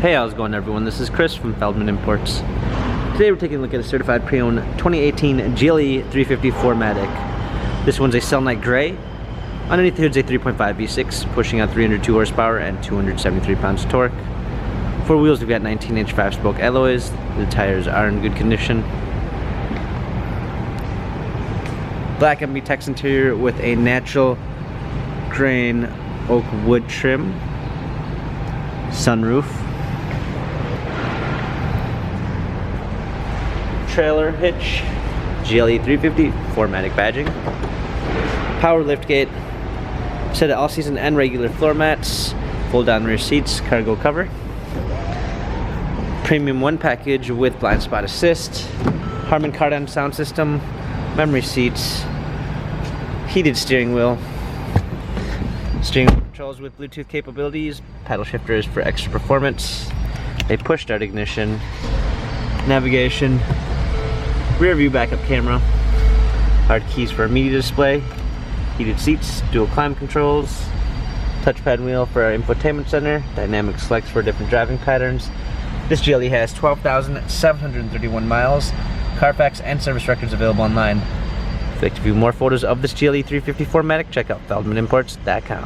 Hey, how's it going everyone? This is Chris from Feldmann Imports. Today we're taking a look at a certified pre-owned 2018 GLE 350 4MATIC. This one's a cell night gray. Underneath the hood's a 3.5 V6, pushing out 302 horsepower and 273 pounds of torque. For wheels, we've got 19-inch 5-spoke alloys. The tires are in good condition. Black MB-Tex interior with a natural grain oak wood trim. Sunroof. Trailer hitch, GLE 350 4MATIC badging, power liftgate, set of all-season and regular floor mats, fold-down rear seats, cargo cover, premium 1 package with blind spot assist, Harman Kardon sound system, memory seats, heated steering wheel, steering wheel controls with Bluetooth capabilities, paddle shifters for extra performance, a push start ignition, navigation, rear view backup camera, hard keys for a media display, heated seats, dual climate controls, touchpad wheel for our infotainment center, dynamic selects for different driving patterns. This GLE has 12,731 miles, Carfax and service records available online. If you'd like to view more photos of this GLE 350 4MATIC, check out feldmanimports.com.